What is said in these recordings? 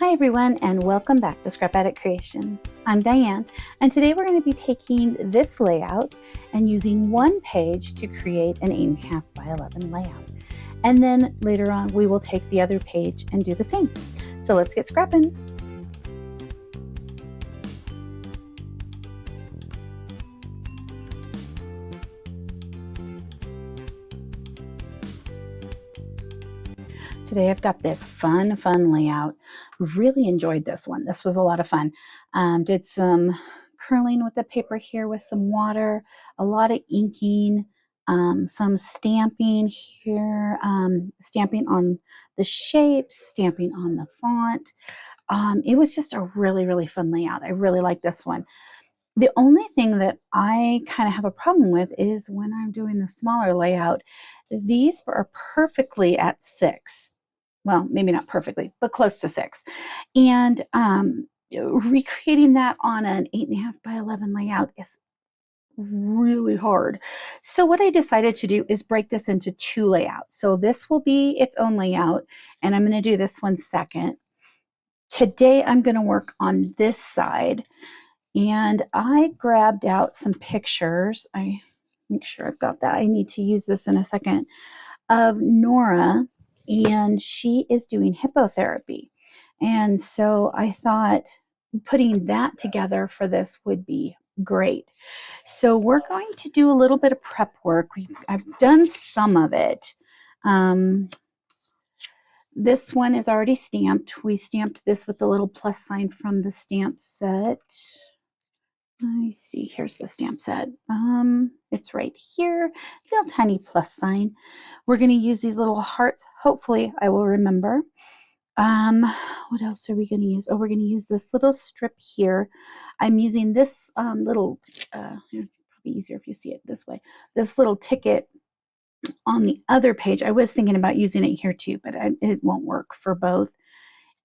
Hi everyone, and welcome back to Scrap Addict Creations. I'm Diane, and today we're going to be taking this layout and using one page to create an 8.5 by 11 layout. And then later on we will take the other page and do the same. So let's get scrapping. Today I've got this fun layout. Really enjoyed this one. This was a lot of fun. Did some curling with the paper here with some water, a lot of inking, some stamping here, stamping on the shapes, stamping on the font. It was just a really fun layout. I really like this one. The only thing that I kind of have a problem with is when I'm doing the smaller layout, these are perfectly at 6. Well, maybe not perfectly, but close to 6. And recreating that on an 8.5 by 11 layout is really hard. So what I decided to do is break this into 2 layouts. So this will be its own layout, and I'm going to do this one second. Today I'm going to work on this side, and I grabbed out some pictures. I make sure I've got that. I need to use this in a second, of Nora, and she is doing hippotherapy. And so I thought putting that together for this would be great. So we're going to do a little bit of prep work. I've done some of it. This one is already stamped. We stamped this with the little plus sign from the stamp set. I see, here's the stamp set. It's right here, little tiny plus sign. We're going to use these little hearts. Hopefully I will remember. What else are we going to use? Oh, we're going to use this little strip here. I'm using this little, probably easier if you see it this way, this little ticket on the other page. I was thinking about using it here too, but it won't work for both.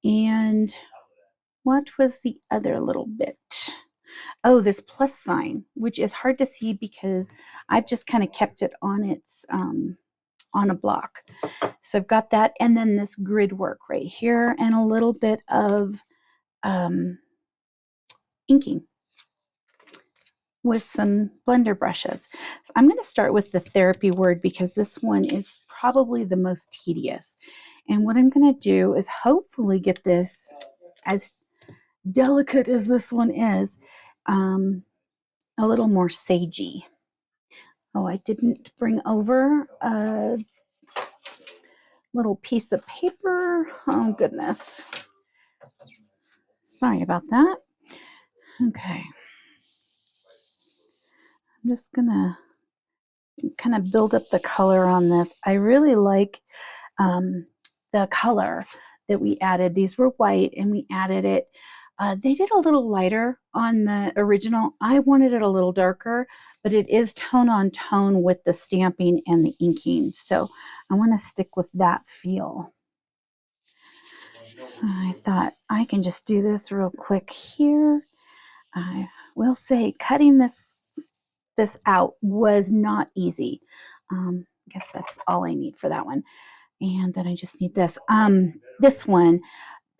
And what was the other little bit? Oh, this plus sign, which is hard to see because I've just kind of kept it on its on a block. So I've got that, and then this grid work right here, and a little bit of inking with some blender brushes. So I'm going to start with the therapy word because this one is probably the most tedious. And what I'm going to do is hopefully get this, as delicate as this one is, a little more sagey. Oh, I didn't bring over a little piece of paper. Oh, goodness. Sorry about that. Okay. I'm just going to kind of build up the color on this. I really like the color that we added. These were white, and we added it. They did a little lighter on the original. I wanted it a little darker, but it is tone on tone with the stamping and the inking. So I want to stick with that feel. So I thought I can just do this real quick here. I will say cutting this out was not easy. I guess that's all I need for that one. And then I just need this. This one,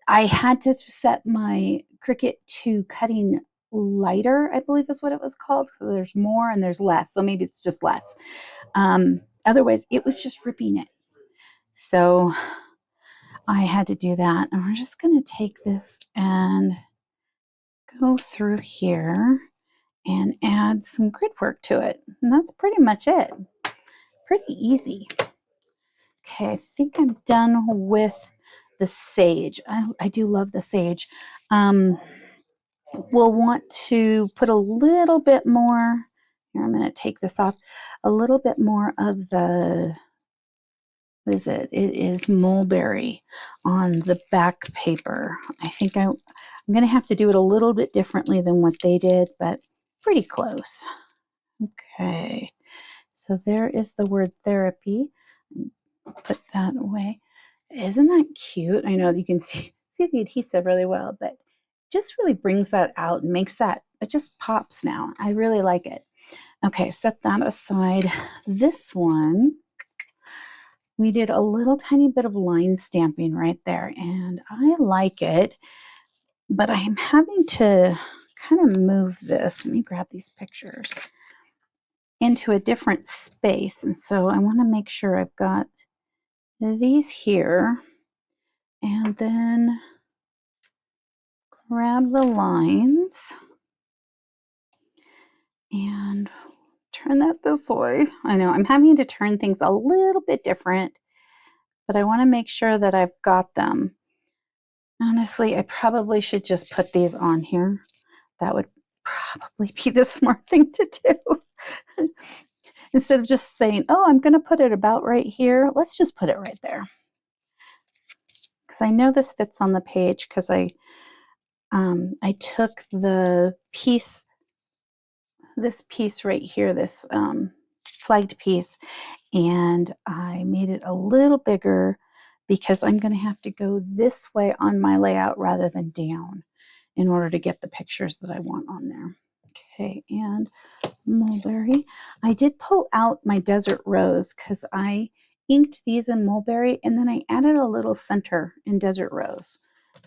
I had to set my Cricut to cutting lighter, I believe is what it was called. So there's more and there's less. So maybe it's just less. Otherwise, it was just ripping it. So I had to do that. And we're just going to take this and go through here and add some grid work to it. And that's pretty much it. Pretty easy. Okay, I think I'm done with the sage. I do love the sage. We'll want to put a little bit more, here I'm going to take this off, a little bit more of the, what is it? It is mulberry on the back paper. I think I'm going to have to do it a little bit differently than what they did, but pretty close. Okay, so there is the word therapy. Put that away. Isn't that cute? I know you can see the adhesive really well, but just really brings that out and makes that, it just pops now. I really like it. Okay, set that aside. This one, we did a little tiny bit of line stamping right there, and I like it, but I'm having to kind of move this. Let me grab these pictures into a different space. And so I want to make sure I've got these here, and then grab the lines and turn that this way. I know I'm having to turn things a little bit different, but I want to make sure that I've got them. Honestly, I probably should just put these on here. That would probably be the smart thing to do. Instead of just saying, oh, I'm going to put it about right here, let's just put it right there. Because I know this fits on the page because I took the piece, this piece right here, this flagged piece, and I made it a little bigger because I'm going to have to go this way on my layout rather than down in order to get the pictures that I want on there. Okay, and mulberry. I did pull out my desert rose because I inked these in mulberry, and then I added a little center in desert rose.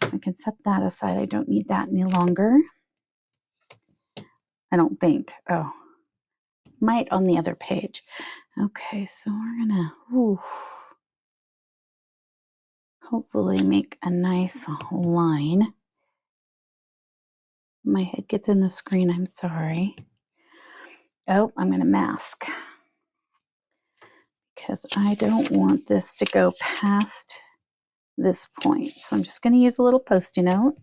I can set that aside. I don't need that any longer. I don't think. Oh, might on the other page. Okay, so we're gonna hopefully make a nice line. My head gets in the screen, I'm sorry. Oh, I'm gonna mask because I don't want this to go past this point. So I'm just gonna use a little Post-it note.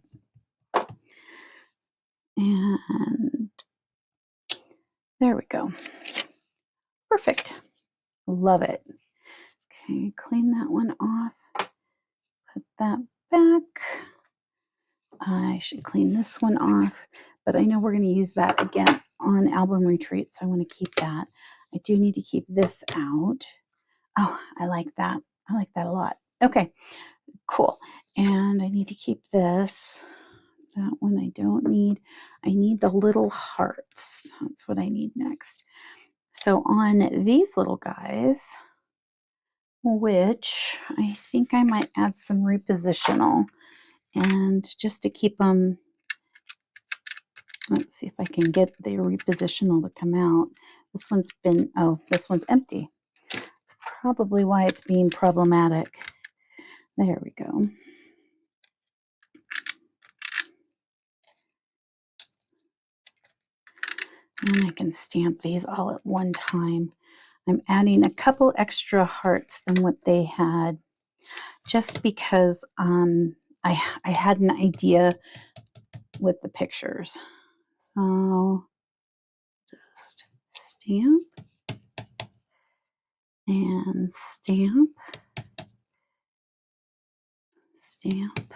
And there we go. Perfect. Love it. Okay, clean that one off. Put that back. I should clean this one off, but I know we're going to use that again on album retreat, so I want to keep that. I do need to keep this out. Oh, I like that. I like that a lot. Okay, cool. And I need to keep this. That one I don't need. I need the little hearts. That's what I need next. So on these little guys, which I think I might add some repositional, and just to keep them, let's see if I can get the repositional to come out. This one's been, oh, this one's empty. That's probably why it's being problematic. There we go. And I can stamp these all at one time. I'm adding a couple extra hearts than what they had, just because I had an idea with the pictures. So just stamp and stamp, stamp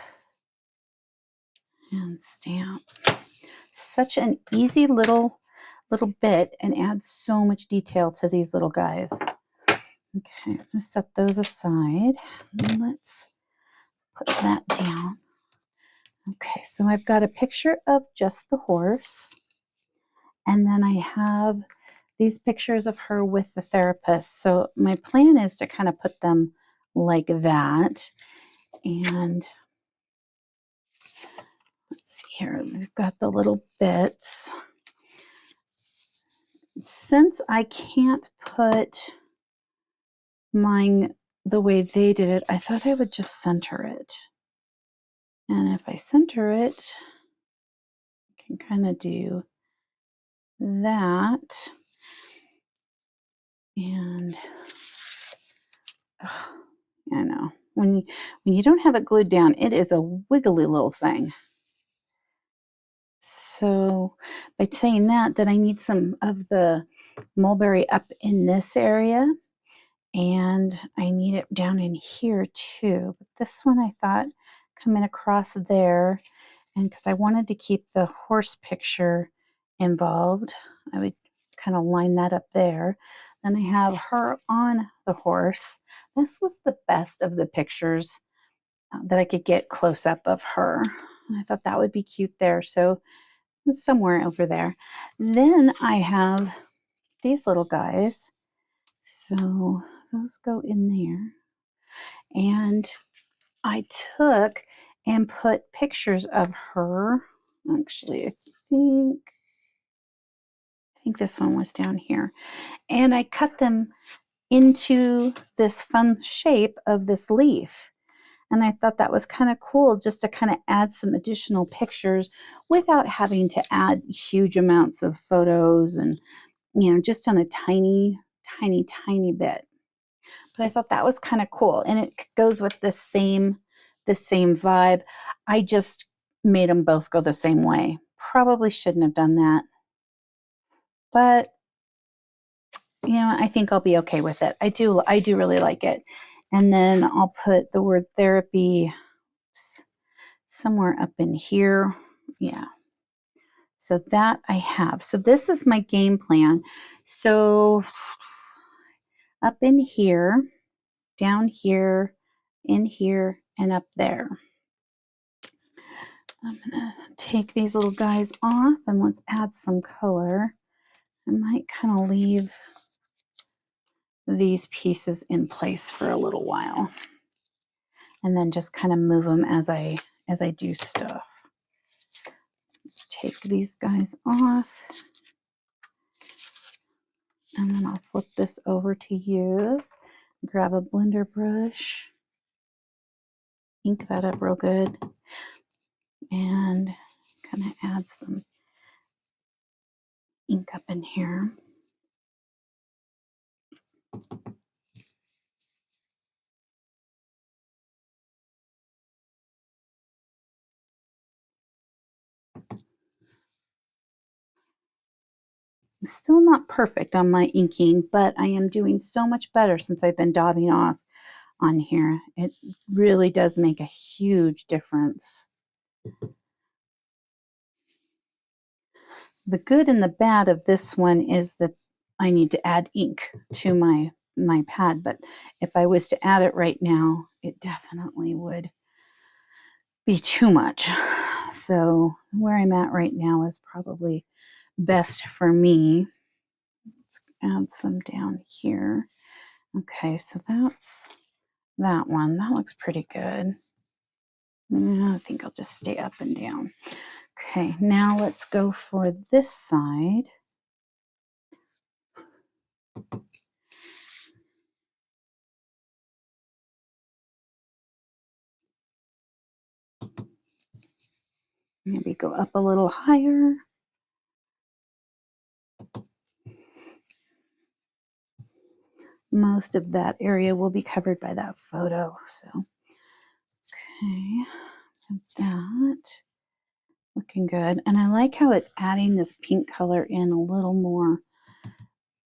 and stamp. Such an easy little bit, and adds so much detail to these little guys. Okay, I'm going to set those aside. Let's put that down. Okay, so I've got a picture of just the horse, and then I have these pictures of her with the therapist. So my plan is to kind of put them like that. And let's see here, we've got the little bits. Since I can't put mine the way they did it, I thought I would just center it. And if I center it, I can kind of do that. And oh, I know when you don't have it glued down, it is a wiggly little thing. So by saying that, then I need some of the mulberry up in this area, and I need it down in here too. But this one I thought coming across there, and because I wanted to keep the horse picture involved, I would kind of line that up there. Then I have her on the horse. This was the best of the pictures that I could get close up of her. I thought that would be cute there. So somewhere over there. Then I have these little guys. So those go in there. And I took and put pictures of her. Actually, I think this one was down here. And I cut them into this fun shape of this leaf. And I thought that was kind of cool just to kind of add some additional pictures without having to add huge amounts of photos and, just on a tiny, tiny, tiny bit. But I thought that was kind of cool. And it goes with the same vibe. I just made them both go the same way. Probably shouldn't have done that. But I think I'll be okay with it. I do really like it. And then I'll put the word therapy somewhere up in here. Yeah. So that I have. So this is my game plan. So up in here, down here, in here, and up there. I'm going to take these little guys off and let's add some color. I might kind of leave these pieces in place for a little while and then just kind of move them as I do stuff. Let's take these guys off and then I'll flip this over to use. Grab a blender brush, ink that up real good, and kind of add some ink up in here. I'm still not perfect on my inking, but I am doing so much better since I've been daubing off on here. It really does make a huge difference. The good and the bad of this one is that I need to add ink to my pad, but if I was to add it right now, it definitely would be too much. So where I'm at right now is probably best for me. Let's add some down here. Okay, so that's that one. That looks pretty good. I think I'll just stay up and down. Okay, now let's go for this side. Maybe go up a little higher. Most of that area will be covered by that photo. So, okay, that looking good. And I like how it's adding this pink color in a little more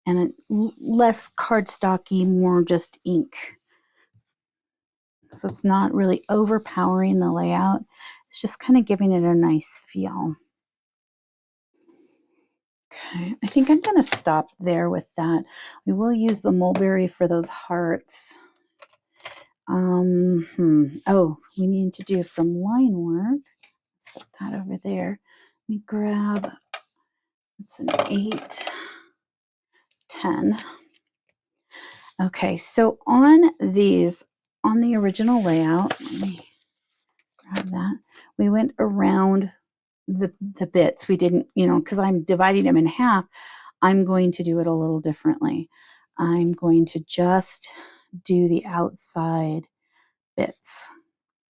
and less cardstocky, more just ink. So it's not really overpowering the layout. It's just kind of giving it a nice feel. Okay, I think I'm going to stop there with that. We will use the mulberry for those hearts. Oh, we need to do some line work. Set that over there. Let me grab, it's an 8, 10. Okay, so on the original layout, let me grab that. We went around the bits. We didn't, because I'm dividing them in half, I'm going to do it a little differently. I'm going to just do the outside bits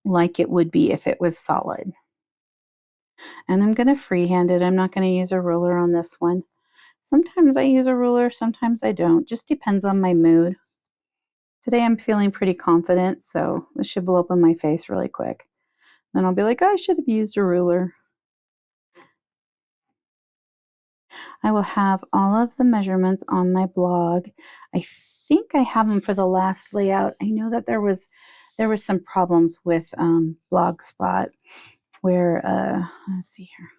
like it would be if it was solid. And I'm going to freehand it. I'm not going to use a ruler on this one. Sometimes I use a ruler, sometimes I don't. Just depends on my mood. Today I'm feeling pretty confident, so this should blow up in my face really quick. Then I'll be like, I should have used a ruler. I will have all of the measurements on my blog. I think I have them for the last layout. I know that there was some problems with Blogspot where, let's see here.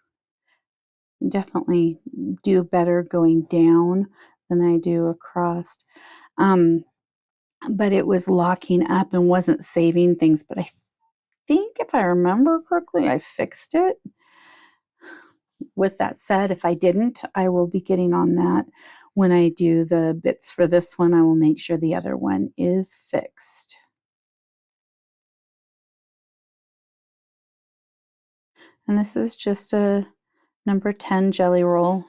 Definitely do better going down than I do across. But it was locking up and wasn't saving things. But I think if I remember correctly, I fixed it. With that said, if I didn't, I will be getting on that. When I do the bits for this one, I will make sure the other one is fixed. And this is just a number 10 jelly roll.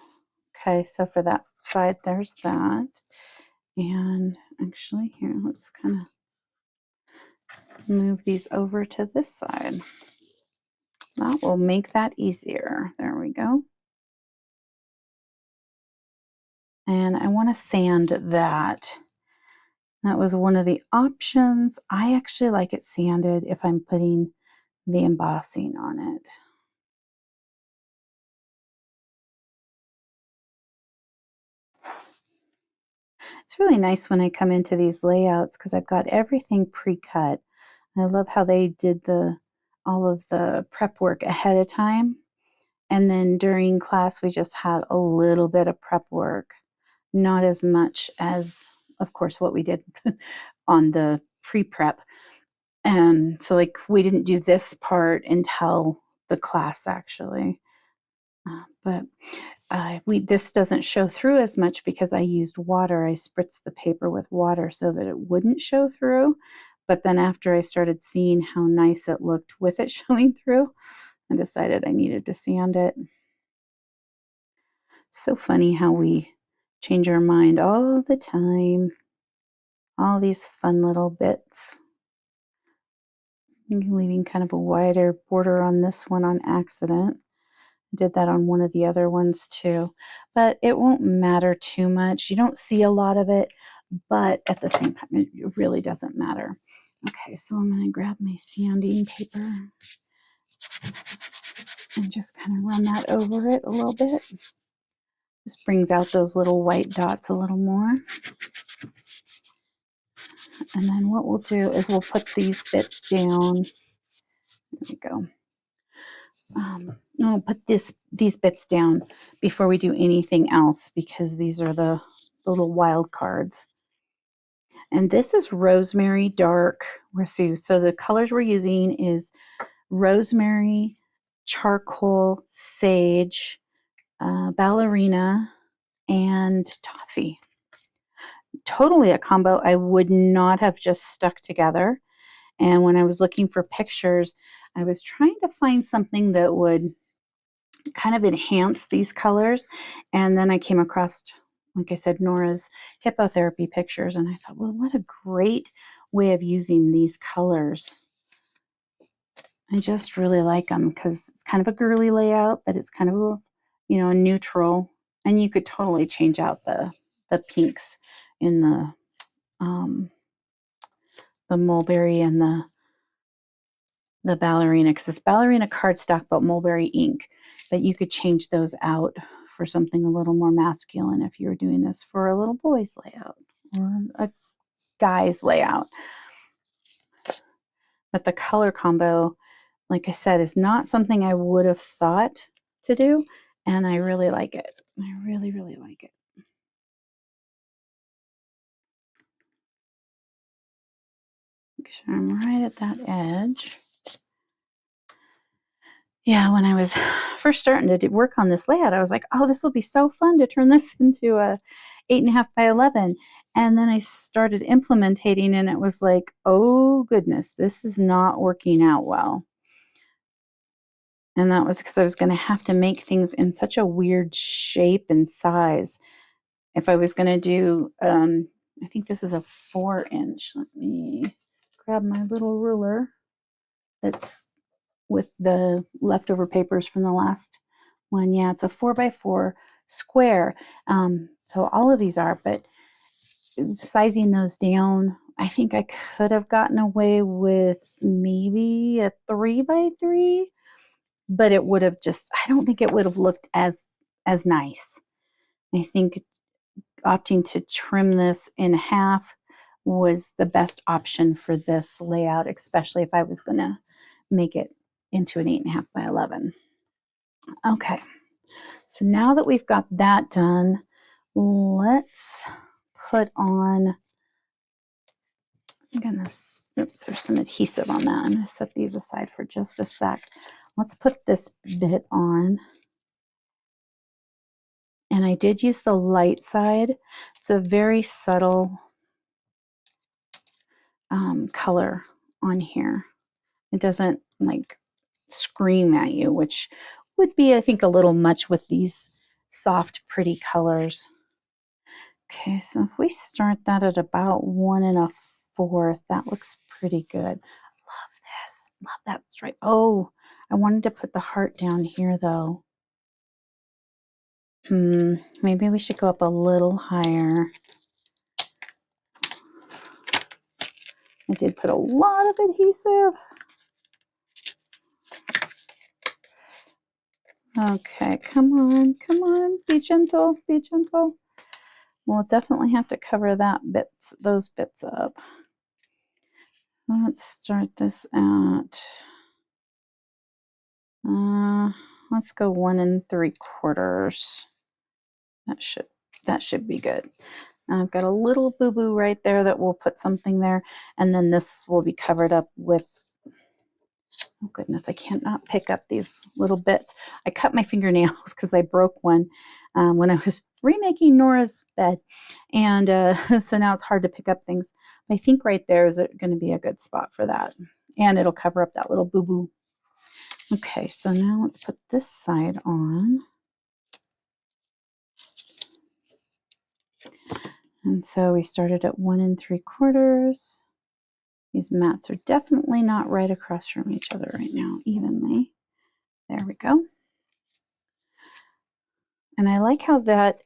Okay, so for that side, there's that. And actually, here, let's kind of move these over to this side. That will make that easier. There we go. And I want to sand that. That was one of the options. I actually like it sanded if I'm putting the embossing on it. It's really nice when I come into these layouts because I've got everything pre-cut. I love how they did all of the prep work ahead of time. And then during class, we just had a little bit of prep work, not as much as, of course, what we did on the pre-prep. And so, like, we didn't do this part until the class actually. But this doesn't show through as much because I used water. I spritzed the paper with water so that it wouldn't show through. But then after I started seeing how nice it looked with it showing through, I decided I needed to sand it. So funny how we change our mind all the time. All these fun little bits. I'm leaving kind of a wider border on this one on accident. Did that on one of the other ones too, but it won't matter too much. You don't see a lot of it, but at the same time, it really doesn't matter. Okay, so I'm going to grab my sanding paper and just kind of run that over it a little bit. Just brings out those little white dots a little more. And then what we'll do is we'll put these bits down. There we go. I'll put these bits down before we do anything else because these are the little wild cards. And this is Rosemary Dark. So the colors we're using is Rosemary, Charcoal, Sage, Ballerina, and Toffee. Totally a combo I would not have just stuck together. And when I was looking for pictures, I was trying to find something that would kind of enhance these colors. And then I came across, like I said, Nora's hippotherapy pictures. And I thought, well, what a great way of using these colors. I just really like them because it's kind of a girly layout, but it's kind of a, a neutral. And you could totally change out the pinks in the mulberry and the ballerina, because it's ballerina cardstock but mulberry ink, but you could change those out for something a little more masculine if you were doing this for a little boy's layout or a guy's layout. But the color combo, like I said, is not something I would have thought to do, and I really like it. I really, really like it. Make sure I'm right at that edge. Yeah, when I was first starting to work on this layout, I was like, oh, this will be so fun to turn this into a 8.5 by 11. And then I started implementing and it was like, oh goodness, this is not working out well. And that was because I was going to have to make things in such a weird shape and size. If I was going to do, I think this is a 4-inch. Let me grab my little ruler that's with the leftover papers from the last one. Yeah, it's a 4x4 square. So all of these are, but sizing those down, I think I could have gotten away with maybe a 3x3, but it would have I don't think it would have looked as nice. I think opting to trim this in half was the best option for this layout, especially if I was going to make it into an 8.5 by 11. Okay, so now that we've got that done, let's put on, I'm gonna, oops, there's some adhesive on that. I'm gonna set these aside for just a sec. Let's put this bit on. And I did use the light side. It's a very subtle color on here. It doesn't like scream at you, which would be, I think, a little much with these soft, pretty colors. Okay, so if we start that at about 1 1/4, that looks pretty good. Love this. Love that stripe. Oh, I wanted to put the heart down here though. Maybe we should go up a little higher. I did put a lot of adhesive. Okay, come on, be gentle, be gentle. We'll definitely have to cover those bits up. Let's start this at, let's go 1 3/4. That should be good. I've got a little boo-boo right there that we'll put something there, and then this will be covered up with, oh goodness, I cannot pick up these little bits. I cut my fingernails because I broke one when I was remaking Nora's bed, and so now it's hard to pick up things. I think right there is going to be a good spot for that, and it'll cover up that little boo-boo. Okay, so now let's put this side on. And so we started at 1 3/4. These mats are definitely not right across from each other right now, evenly. There we go. And I like how that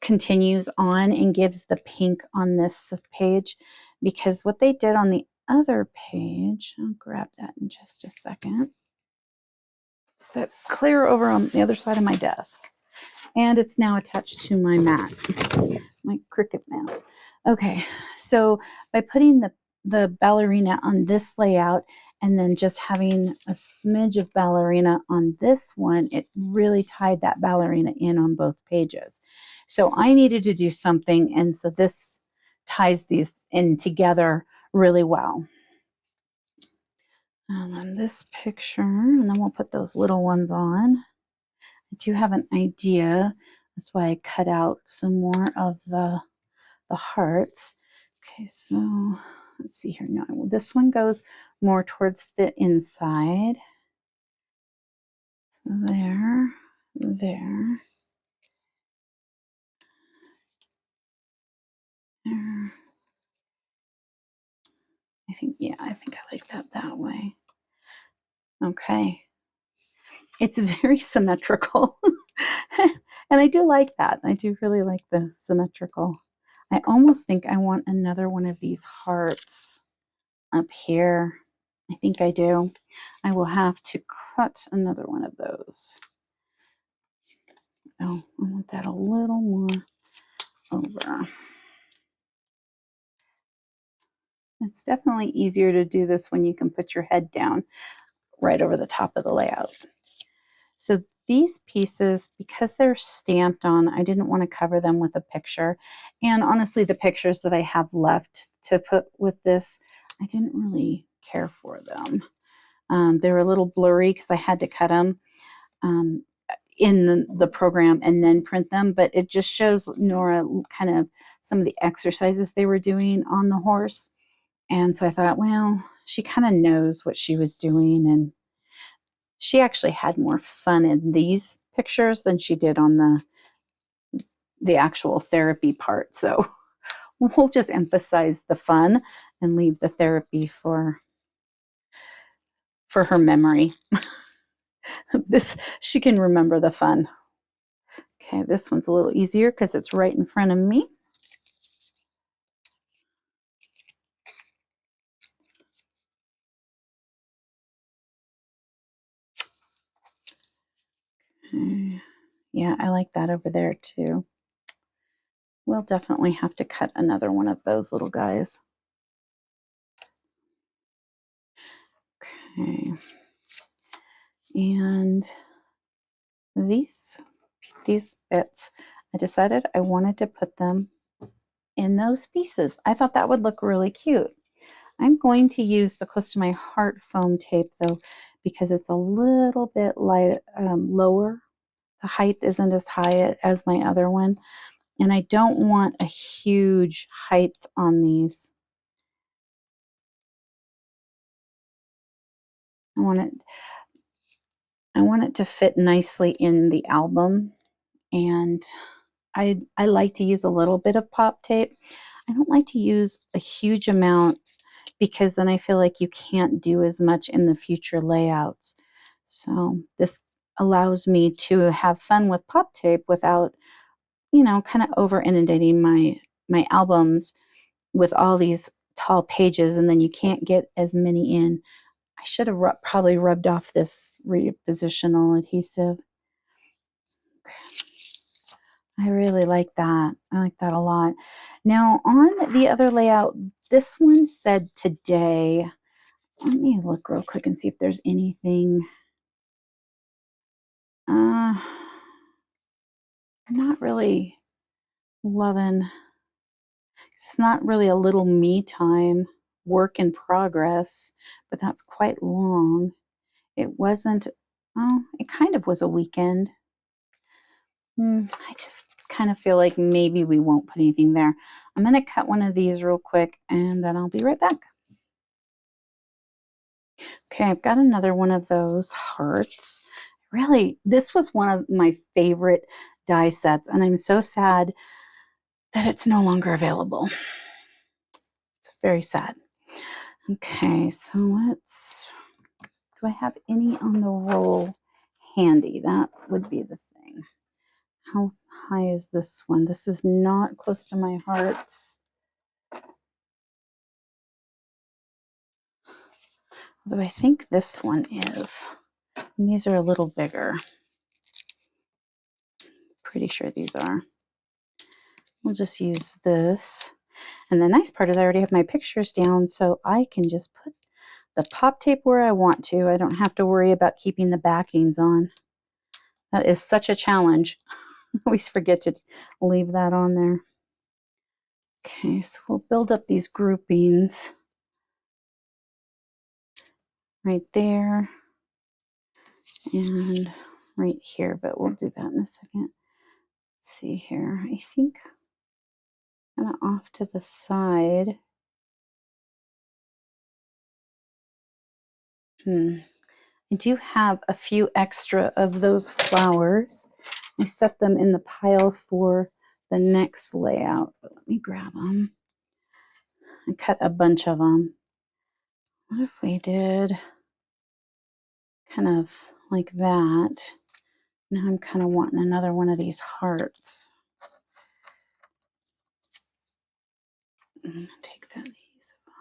continues on and gives the pink on this page, because what they did on the other page, I'll grab that in just a second. Sit clear over on the other side of my desk. And it's now attached to my mat, my Cricut mat. Okay, so by putting the ballerina on this layout and then just having a smidge of ballerina on this one, it really tied that ballerina in on both pages. So I needed to do something, and so this ties these in together really well. And then this picture, and then we'll put those little ones on. I do have an idea. That's why I cut out some more of the hearts. Okay, so let's see here. Now, this one goes more towards the inside. So there. There. I think I like that way. Okay. It's very symmetrical. And I do like that. I do really like the symmetrical. I almost think I want another one of these hearts up here. I think I do. I will have to cut another one of those. Oh, I want that a little more over. It's definitely easier to do this when you can put your head down right over the top of the layout. So these pieces, because they're stamped on, I didn't want to cover them with a picture. And honestly, the pictures that I have left to put with this, I didn't really care for them. They were a little blurry because I had to cut them in the program and then print them, but it just shows Nora kind of some of the exercises they were doing on the horse. And so I thought, well, she kind of knows what she was doing, and she actually had more fun in these pictures than she did on the actual therapy part. So we'll just emphasize the fun and leave the therapy for her memory. She can remember the fun. Okay, this one's a little easier because it's right in front of me. Okay. Yeah, I like that over there too. We'll definitely have to cut another one of those little guys. Okay. And these bits, I decided I wanted to put them in those pieces. I thought that would look really cute. I'm going to use the Close to My Heart foam tape though, because it's a little bit lower. The height isn't as high as my other one, and I don't want a huge height on these. I want it I want it to fit nicely in the album, and I like to use a little bit of pop tape. I don't like to use a huge amount because then I feel like you can't do as much in the future layouts. So this allows me to have fun with pop tape without, kind of over inundating my albums with all these tall pages, and then you can't get as many in. I should have probably rubbed off this repositional adhesive. I really like that. I like that a lot. Now, on the other layout, this one said today. Let me look real quick and see if there's anything. I'm not really loving. It's not really a little me time, work in progress, but that's quite long. It wasn't. Oh, it kind of was a weekend. I just kind of feel like maybe we won't put anything there. I'm going to cut one of these real quick and then I'll be right back. Okay, I've got another one of those hearts. Really, this was one of my favorite die sets, and I'm so sad that it's no longer available. It's very sad. Okay, so do I have any on the roll handy? That would be the thing. How high is this one? This is not close to my hearts. Although I think this one is. And these are a little bigger. Pretty sure these are. We'll just use this. And the nice part is I already have my pictures down, so I can just put the pop tape where I want to. I don't have to worry about keeping the backings on. That is such a challenge. I always forget to leave that on there. Okay, so we'll build up these groupings right there and right here, but we'll do that in a second. Let's see here. I think kind of off to the side. I do have a few extra of those flowers. I set them in the pile for the next layout. But let me grab them. I cut a bunch of them. What if we did kind of like that? Now I'm kind of wanting another one of these hearts. I'm going to take that adhesive off.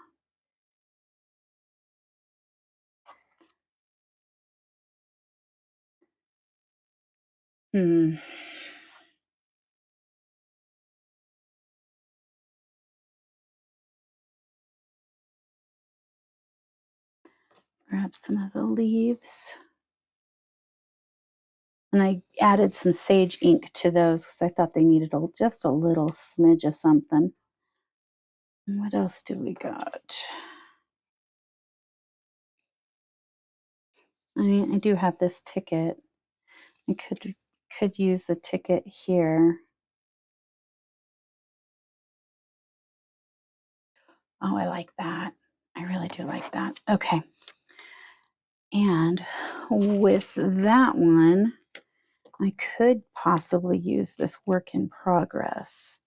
Grab some of the leaves. And I added some sage ink to those because I thought they needed just a little smidge of something. And what else do we got? I do have this ticket. I could use the ticket here. Oh, I like that. I really do like that. Okay. And with that one, I could possibly use this work in progress.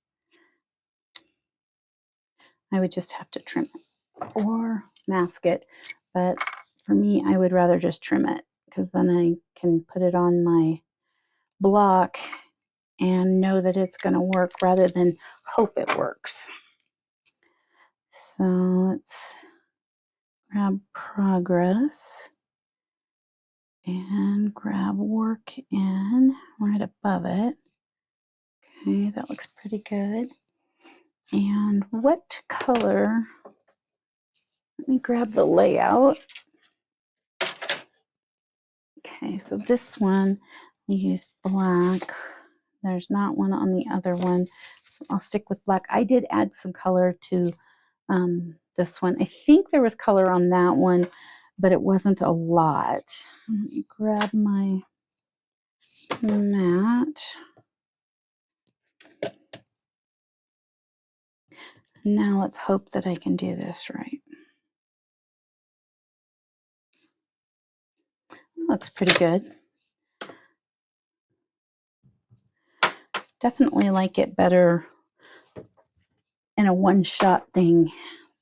I would just have to trim it or mask it. But for me, I would rather just trim it because then I can put it on my block and know that it's going to work rather than hope it works. So let's grab progress and grab work in right above it. Okay, that looks pretty good. And what color? Let me grab the layout. Okay, so this one we used black. There's not one on the other one, so I'll stick with black. I did add some color to this one. I think there was color on that one, but it wasn't a lot. Let me grab my mat. Now let's hope that I can do this right. looks pretty good. Definitely like it better in a one-shot thing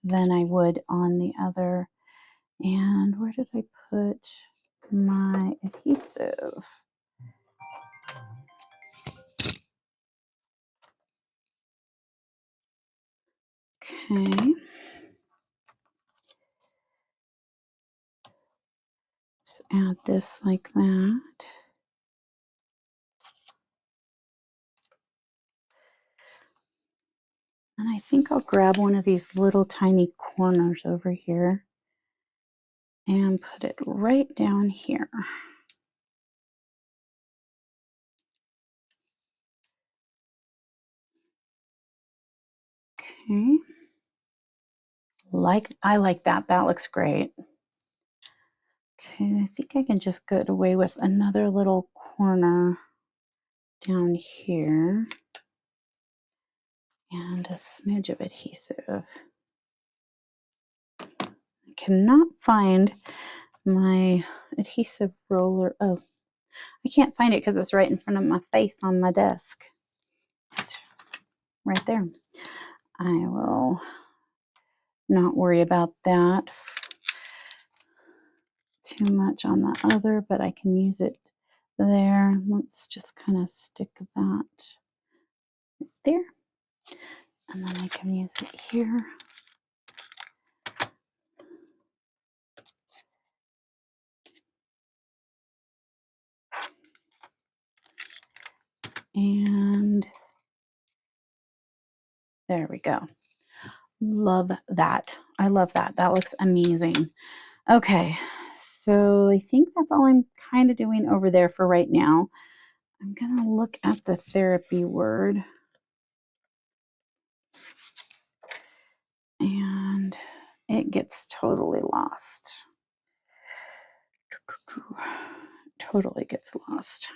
than I would on the other. And where did I put my adhesive? Okay. Just add this like that. And I think I'll grab one of these little tiny corners over here and put it right down here. Okay. I like that. That looks great. Okay, I think I can just get away with another little corner down here and a smidge of adhesive. I cannot find my adhesive roller. Oh, I can't find it because it's right in front of my face on my desk. It's right there. I will not worry about that too much on the other, but I can use it there. Let's just kind of stick that there. And then I can use it here. And there we go. Love that. I love that. That looks amazing. Okay, so I think that's all I'm kind of doing over there for right now. I'm going to look at the therapy word. And it gets totally lost. Totally gets lost.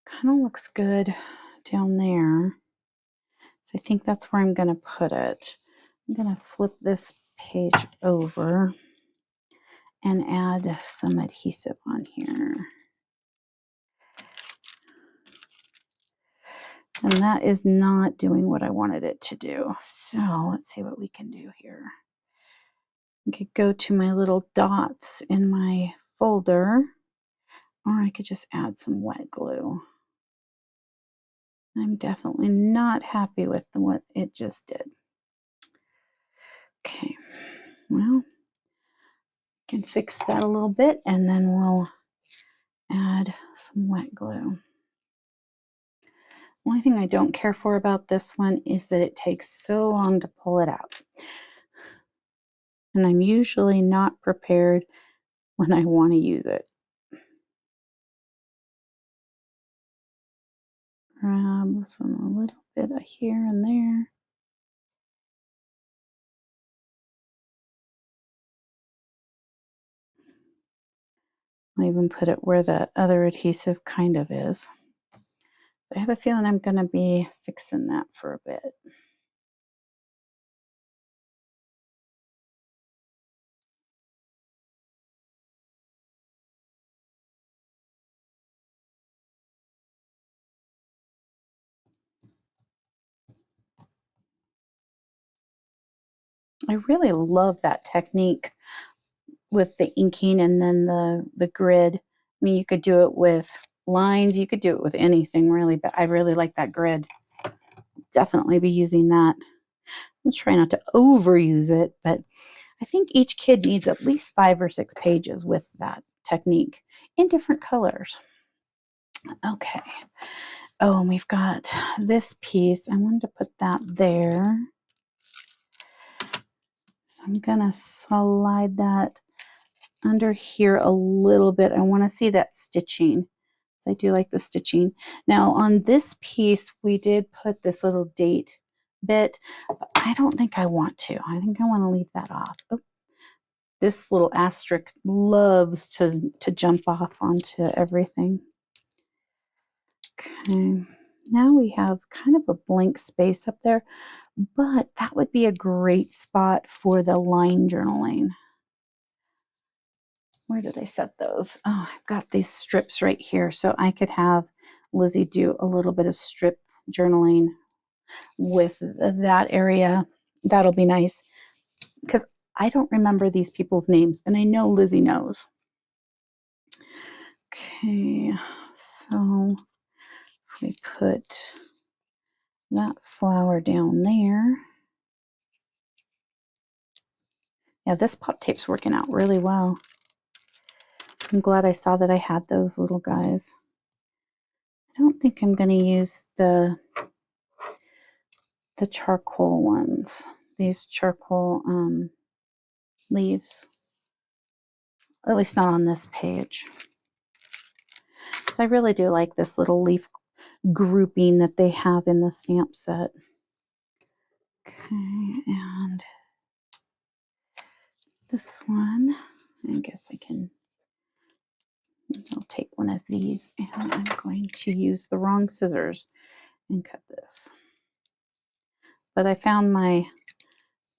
Kind of looks good down there. So I think that's where I'm going to put it. I'm going to flip this page over and add some adhesive on here. And that is not doing what I wanted it to do. So let's see what we can do here. I could go to my little dots in my folder, or I could just add some wet glue. I'm definitely not happy with what it just did. Okay, well, can fix that a little bit and then we'll add some wet glue. Only thing I don't care for about this one is that it takes so long to pull it out. And I'm usually not prepared when I want to use it. Grab some a little bit of here and there. I'll even put it where the other adhesive kind of is. I have a feeling I'm going to be fixing that for a bit. I really love that technique with the inking and then the grid. I mean, you could do it with lines, you could do it with anything really, but I really like that grid. Definitely be using that. I'm trying not to overuse it, but I think each kid needs at least 5 or 6 pages with that technique in different colors. Okay. Oh, and we've got this piece. I wanted to put that there. So I'm going to slide that under here a little bit. I want to see that stitching. So I do like the stitching. Now on this piece, we did put this little date bit, but I don't think I want to. I think I want to leave that off. Oh, this little asterisk loves to jump off onto everything. Okay. Now we have kind of a blank space up there, but that would be a great spot for the line journaling. Where did I set those? Oh, I've got these strips right here. So I could have Lizzie do a little bit of strip journaling with that area. That'll be nice because I don't remember these people's names and I know Lizzie knows. Okay, so if we put that flower down there. Yeah, this pop tape's working out really well. I'm glad I saw that I had those little guys. I don't think I'm going to use the charcoal ones. These charcoal leaves. At least not on this page. So I really do like this little leaf grouping that they have in the stamp set. Okay, and this one, I guess I'll take one of these and I'm going to use the wrong scissors and cut this. But I found my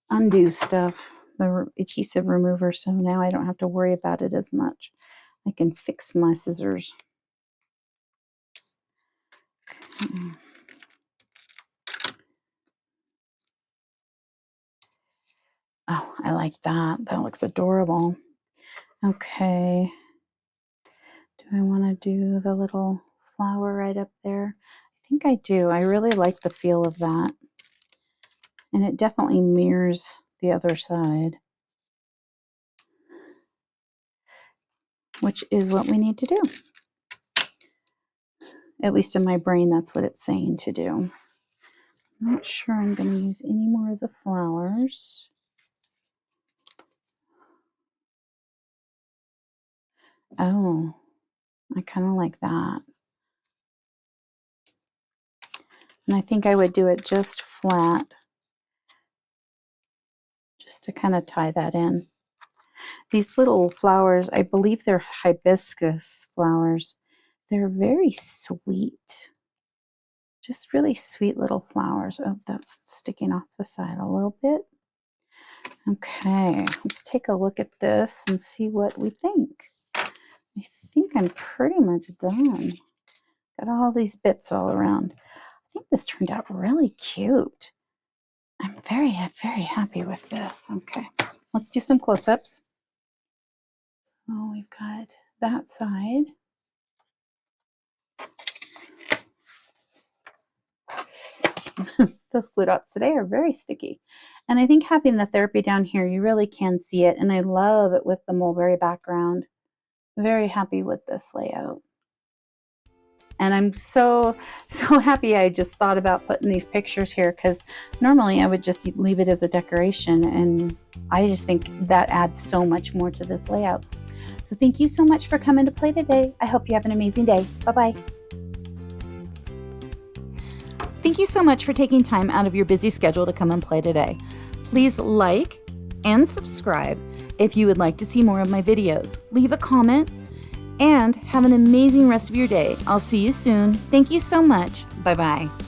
undo stuff, the adhesive remover, so now I don't have to worry about it as much. I can fix my scissors. Okay. Oh, I like that. That looks adorable. Okay. Do I want to do the little flower right up there? I think I do. I really like the feel of that. And it definitely mirrors the other side, which is what we need to do. At least in my brain, that's what it's saying to do. I'm not sure I'm going to use any more of the flowers. Oh, I kind of like that. And I think I would do it just flat, just to kind of tie that in. These little flowers, I believe they're hibiscus flowers. They're very sweet. Just really sweet little flowers. Oh, that's sticking off the side a little bit. Okay, let's take a look at this and see what we think. I think I'm pretty much done. Got all these bits all around. I think this turned out really cute. I'm very, very happy with this. Okay, let's do some close-ups. So we've got that side. Those glue dots today are very sticky. And I think having the therapy down here, you really can see it. And I love it with the mulberry background. Very happy with this layout. And I'm so happy I just thought about putting these pictures here, because normally I would just leave it as a decoration. And I just think that adds so much more to this layout. So thank you so much for coming to play today. I hope you have an amazing day. Bye-bye. Thank you so much for taking time out of your busy schedule to come and play today. Please like and subscribe if you would like to see more of my videos. Leave a comment and have an amazing rest of your day. I'll see you soon. Thank you so much. Bye-bye.